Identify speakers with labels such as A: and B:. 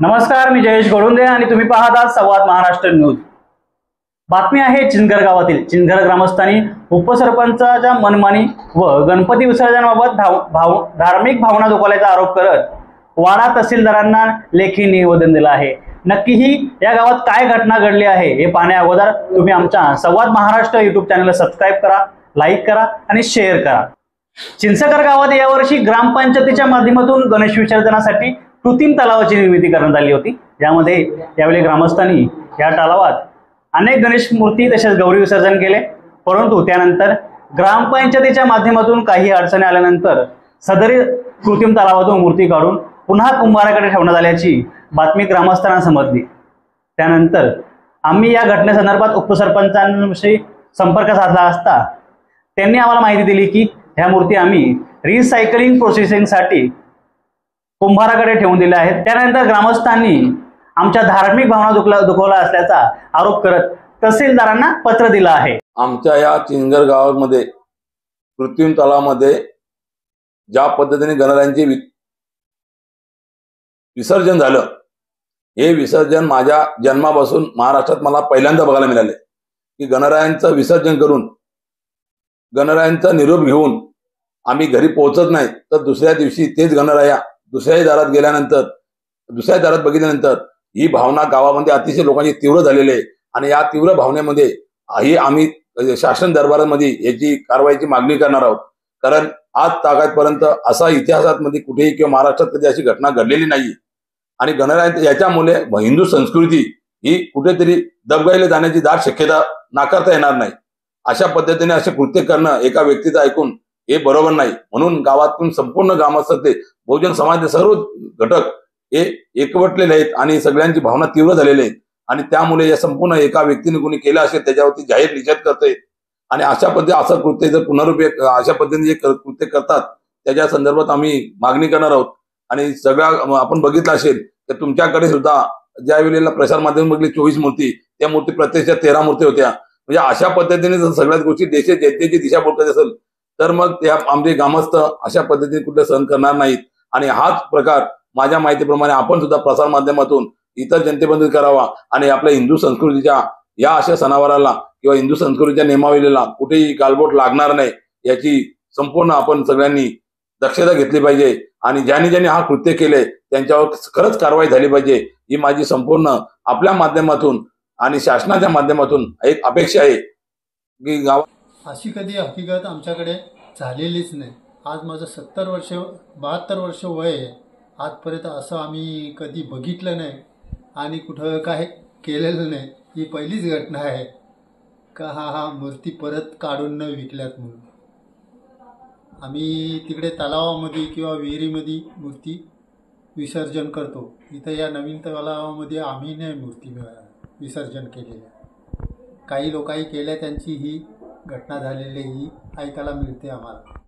A: नमस्कार, मी जयेश गोडुंदे आणि तुम्ही पाहत आहात संवाद महाराष्ट्र न्यूज। बातमी आहे चिंचघर गावातील। चिंचघर ग्रामस्थांनी उपसरपंचाच्या मनमानी व गणपती विसर्जनाबाबत धार्मिक भावना दुखावल्याचा आरोप करत वाडा तहसीलदारांना लेखी निवेदन दिलं आहे। नक्की ही या गावात काय घटना घडली आहे हे पाहण्या अगोदर तुम्ही आमच्या संवाद महाराष्ट्र YouTube चॅनलला सबस्क्राइब करा, लाईक करा आणि शेअर करा। चिंचघर गावात यावर्षी ग्रामपंचायतीच्या माध्यमातून गणेश विसर्जनासाठी कृत्रिम तलावाची निर्मिती करण्यात आली होती। यामध्ये यावेळी ग्रामस्थांनी या तलावात अनेक गणेश मूर्ती तसेच गौरी विसर्जन केले, परंतु त्यानंतर ग्रामपंचायतीच्या माध्यमातून काही अडचणी आल्यानंतर सदरी कृत्रिम तलावातून मूर्ती काढून पुन्हा कुंभाराकडे ठेवण्यात आल्याची बातमी ग्रामस्थांना समजली। त्यानंतर आम्ही या घटनेसंदर्भात उपसरपंचांशी संपर्क साधला असता त्यांनी आम्हाला माहिती दिली की ह्या मूर्ती आम्ही रिसायकलिंग प्रोसेसिंगसाठी कुंभाराकडे ठेवून दिल्या आहेत। त्यानंतर ग्रामस्थांनी आमच्या धार्मिक भावना दुखावला असल्याचा आरोप करत तहसीलदारांना पत्र दिलं आहे।
B: आमच्या या चिंचघर गावामध्ये कृत्रिम तलावामध्ये ज्या पद्धतीने गणरायांचे विसर्जन झालं, हे विसर्जन माझ्या जन्मापासून महाराष्ट्रात मला पहिल्यांदा बघायला मिळाले की गणरायांचं विसर्जन करून गणरायांचा निरोप घेऊन आम्ही घरी पोहोचत नाही तर दुसऱ्या दिवशी तेच गणराया दुसऱ्याही दारात गेल्यानंतर दुसऱ्या दारात बघितल्यानंतर ही भावना गावामध्ये अतिशय लोकांची तीव्र झालेली आहे। आणि या तीव्र भावनेमध्ये ही आम्ही शासन दरबारामध्ये याची कारवाईची मागणी करणार आहोत, कारण आज तागायतपर्यंत असा इतिहासामध्ये कुठेही किंवा महाराष्ट्रात कधी अशी घटना घडलेली नाही। आणि गणरायांच्या याच्यामुळे हिंदू संस्कृती ही कुठेतरी दबगायला जाण्याची दाट शक्यता नाकारता येणार नाही। अशा पद्धतीने असे कृत्य करणं एका व्यक्तीचं ऐकून हे बरोबर नाही, म्हणून गावातून संपूर्ण ग्रामस्थांचे बहुजन समाजाचे सर्व घटक हे एकवटलेले आहेत आणि सगळ्यांची भावना तीव्र झालेली आहेत। आणि त्यामुळे या संपूर्ण एका व्यक्तीने कोणी केलं असेल त्याच्यावरती जाहीर निषेध करते। आणि अशा पद्धतीने असं कृत्य जर पुनरुपयोग अशा पद्धतीने जे कृत्य करतात त्याच्या संदर्भात आम्ही मागणी करणार आहोत। आणि सगळ्या आपण बघितलं असेल तर तुमच्याकडे सुद्धा ज्या वेळेला प्रसार माध्यम बघितली 24 मूर्ती, त्या मूर्ती प्रत्यक्षात 13 मूर्ती होत्या। म्हणजे अशा पद्धतीने जर सगळ्याच गोष्टी जनतेची दिशा बोलत असेल तर मग त्या आमचे ग्रामस्थ अशा पद्धतीने कुठे सहन करणार नाहीत। आणि हाच प्रकार माझ्या माहितीप्रमाणे आपण सुद्धा प्रसार माध्यमातून इतर जनतेबद्दल करावा आणि आपल्या हिंदू संस्कृतीच्या या अशा सणावाराला किंवा हिंदू संस्कृतीच्या नियमावलीला कुठेही गालबोट लागणार नाही याची संपूर्ण आपण सगळ्यांनी दक्षता घेतली पाहिजे। आणि ज्यांनी हा कृत्य केले त्यांच्यावर खरंच कारवाई झाली पाहिजे ही माझी संपूर्ण आपल्या माध्यमातून आणि शासनाच्या माध्यमातून एक अपेक्षा आहे की गावात
C: अशी कधी हकीकत आमच्याकडे झालेलीच नाही। आज माझं 72 वर्ष वय आहे, आजपर्यंत असं आम्ही कधी बघितलं नाही आणि कुठं काय केलेलं नाही। ही पहिलीच घटना आहे का हा मूर्ती परत काढून न विकल्यात म्हणून। आम्ही तिकडे तलावामध्ये किंवा विहिरीमध्ये मूर्ती विसर्जन करतो, इथं या नवीन तलावामध्ये आम्ही नाही मूर्ती विसर्जन केलेल्या। काही लोकांनी केल्या त्यांची ही घटना झालेली ही ऐकायला मिळते आम्हाला।